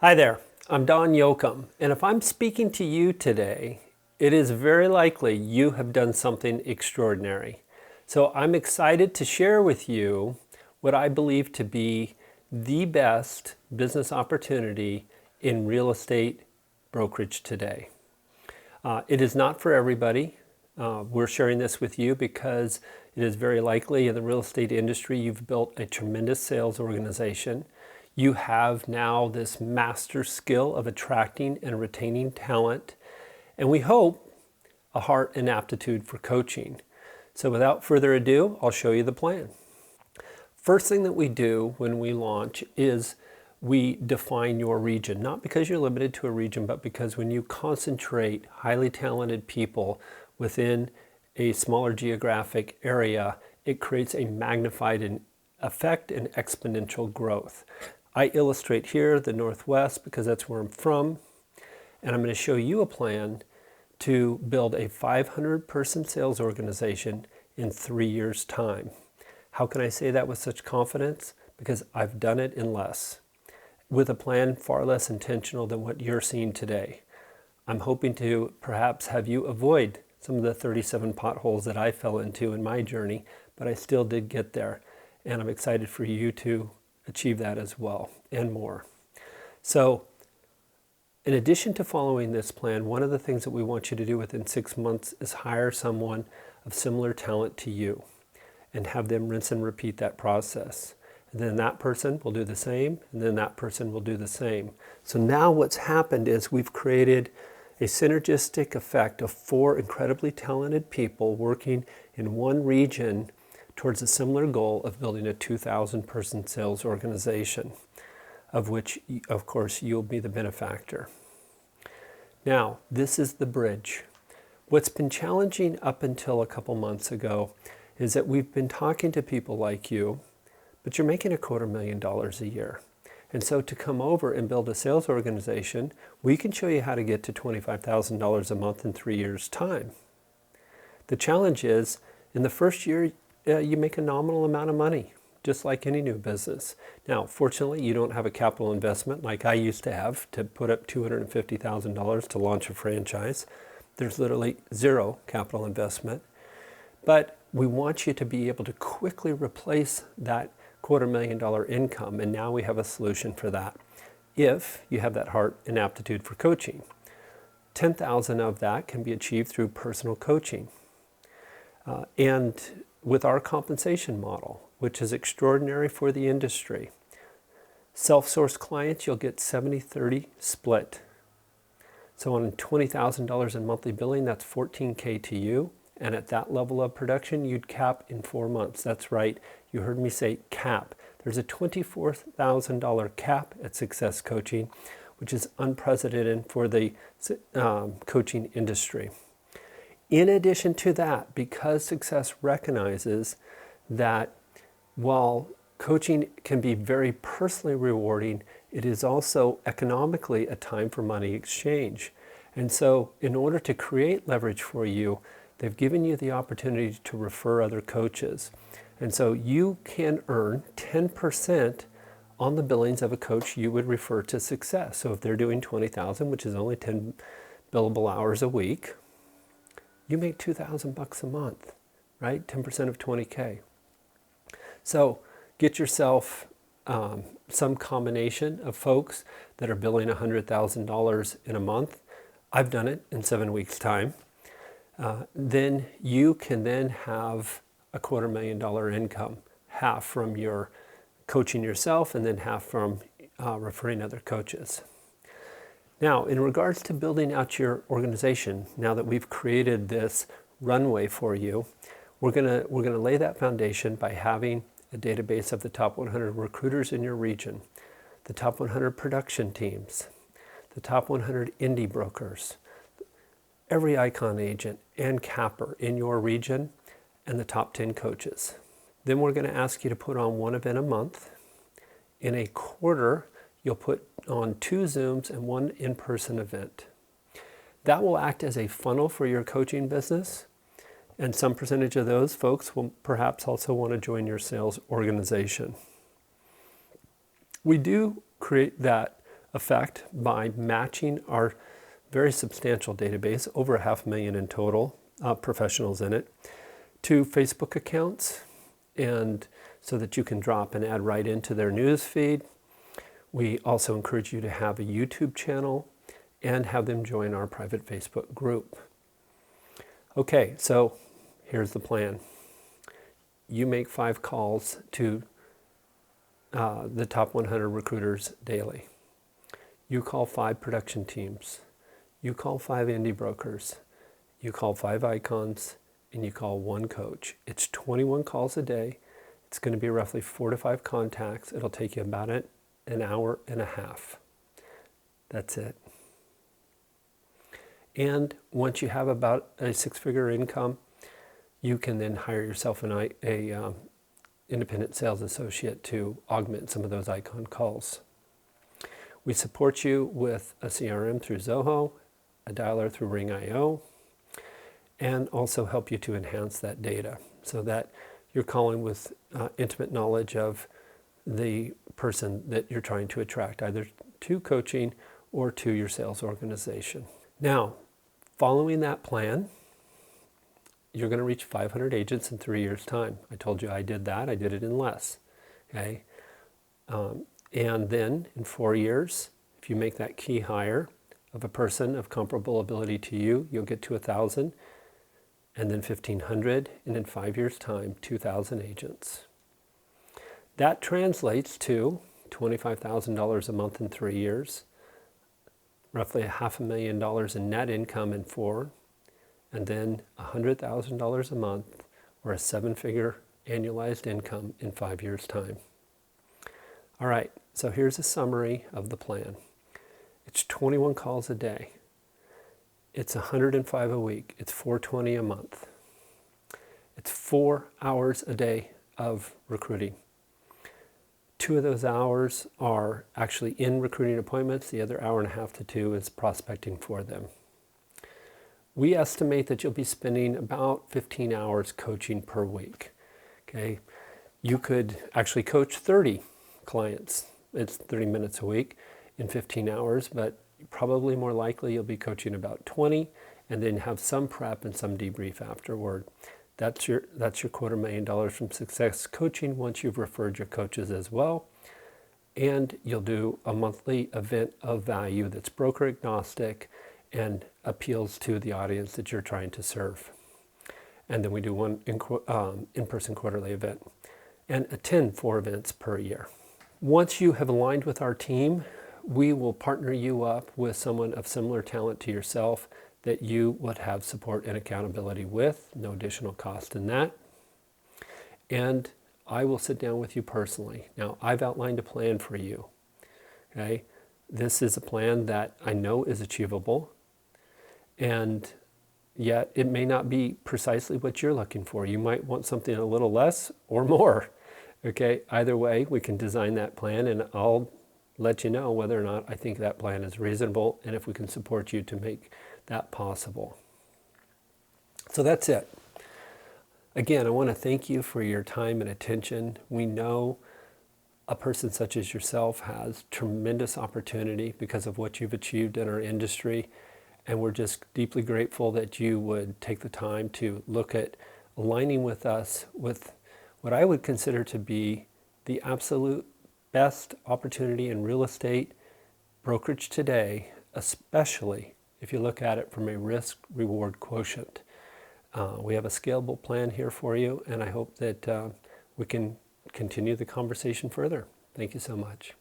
Hi there, I'm Don Yoakum, and if I'm speaking to you today, it is very likely you have done something extraordinary. So I'm excited to share with you what I believe to be the best business opportunity in real estate brokerage today. It is not for everybody. We're sharing this with you because it is very likely in the real estate industry you've built a tremendous sales organization. You have now this master skill of attracting and retaining talent, and we hope a heart and aptitude for coaching. So without further ado, I'll show you the plan. First thing that we do when we launch is we define your region, not because you're limited to a region, but because when you concentrate highly talented people within a smaller geographic area, it creates a magnified effect and exponential growth. I illustrate here the Northwest because that's where I'm from, and I'm going to show you a plan to build a 500-person sales organization in 3 years' time. How can I say that with such confidence? Because I've done it in less, with a plan far less intentional than what you're seeing today. I'm hoping to perhaps have you avoid some of the 37 potholes that I fell into in my journey, but I still did get there, and I'm excited for you to achieve that as well, and more. So, in addition to following this plan, one of the things that we want you to do within 6 months is hire someone of similar talent to you and have them rinse and repeat that process. And then that person will do the same, and then that person will do the same. So now what's happened is we've created a synergistic effect of 4 incredibly talented people working in one region towards a similar goal of building a 2,000-person sales organization, of which, of course, you'll be the benefactor. Now, this is the bridge. What's been challenging up until a couple months ago is that we've been talking to people like you, but you're making $250,000 a year. And so to come over and build a sales organization, we can show you how to get to $25,000 a month in 3 years' time. The challenge is, in the first year, you make a nominal amount of money, just like any new business. Now, fortunately, you don't have a capital investment like I used to have to put up $250,000 to launch a franchise. There's literally zero capital investment. But we want you to be able to quickly replace that $250,000 income, and now we have a solution for that if you have that heart and aptitude for coaching. 10,000 of that can be achieved through personal coaching. And with our compensation model, which is extraordinary for the industry. Self-sourced clients, you'll get 70-30 split. So on $20,000 in monthly billing, that's $14,000 to you. And at that level of production, you'd cap in 4 months. That's right, you heard me say cap. There's a $24,000 cap at Success Coaching, which is unprecedented for the coaching industry. In addition to that, because Success recognizes that while coaching can be very personally rewarding, it is also economically a time for money exchange. And so in order to create leverage for you, they've given you the opportunity to refer other coaches. And so you can earn 10% on the billings of a coach you would refer to Success. So if they're doing 20,000, which is only 10 billable hours a week, you make $2,000 a month, right? 10% of $20,000. So get yourself some combination of folks that are billing $100,000 in a month. I've done it in 7 weeks' time. Then you can then have a $250,000 income, half from your coaching yourself and then half from referring other coaches. Now, in regards to building out your organization, now that we've created this runway for you, we're gonna lay that foundation by having a database of the top 100 recruiters in your region, the top 100 production teams, the top 100 indie brokers, every icon agent and capper in your region, and the top 10 coaches. Then we're going to ask you to put on one event a month. In a quarter, you'll put on 2 Zooms and 1 in-person event. That will act as a funnel for your coaching business, and some percentage of those folks will perhaps also want to join your sales organization. We do create that effect by matching our very substantial database, over 500,000 in total, professionals in it, to Facebook accounts, and so that you can drop an ad right into their news feed. We also encourage you to have a YouTube channel and have them join our private Facebook group. Okay, so here's the plan. You make 5 calls to the top 100 recruiters daily. You call 5 production teams. You call 5 indie brokers. You call 5 icons, and you call 1 coach. It's 21 calls a day. It's going to be roughly 4 to 5 contacts. It'll take you about an hour and a half. That's it. And once you have about a 6-figure income, you can then hire yourself an independent sales associate to augment some of those icon calls. We support you with a CRM through Zoho, a dialer through Ring.io, and also help you to enhance that data so that you're calling with intimate knowledge of the person that you're trying to attract, either to coaching or to your sales organization. Now, following that plan, you're going to reach 500 agents in 3 years' time. I told you I did that. I did it in less. Okay, and then in 4 years, if you make that key hire of a person of comparable ability to you, you'll get to 1,000, and then 1,500, and in 5 years' time, 2,000 agents. That translates to $25,000 a month in 3 years, roughly $500,000 in net income in 4, and then $100,000 a month, or a 7-figure annualized income in 5 years' time. All right, so here's a summary of the plan. It's 21 calls a day. It's 105 a week. It's 420 a month. It's 4 hours a day of recruiting. 2 of those hours are actually in recruiting appointments. The other hour and a half to 2 is prospecting for them. We estimate that you'll be spending about 15 hours coaching per week. Okay, you could actually coach 30 clients. It's 30 minutes a week in 15 hours, but probably more likely you'll be coaching about 20 and then have some prep and some debrief afterward. That's your $250,000 from Success Coaching once you've referred your coaches as well. And you'll do a monthly event of value that's broker agnostic and appeals to the audience that you're trying to serve. And then we do one in-person quarterly event and attend 4 events per year. Once you have aligned with our team, we will partner you up with someone of similar talent to yourself that you would have support and accountability with, no additional cost in that. And I will sit down with you personally. Now, I've outlined a plan for you. Okay? This is a plan that I know is achievable, and yet it may not be precisely what you're looking for. You might want something a little less or more. Okay? Either way, we can design that plan, and I'll let you know whether or not I think that plan is reasonable and if we can support you to make that possible. So that's it. Again, I want to thank you for your time and attention. We know a person such as yourself has tremendous opportunity because of what you've achieved in our industry, and we're just deeply grateful that you would take the time to look at aligning with us with what I would consider to be the absolute best opportunity in real estate brokerage today, especially if you look at it from a risk-reward quotient. We have a scalable plan here for you, and I hope that we can continue the conversation further. Thank you so much.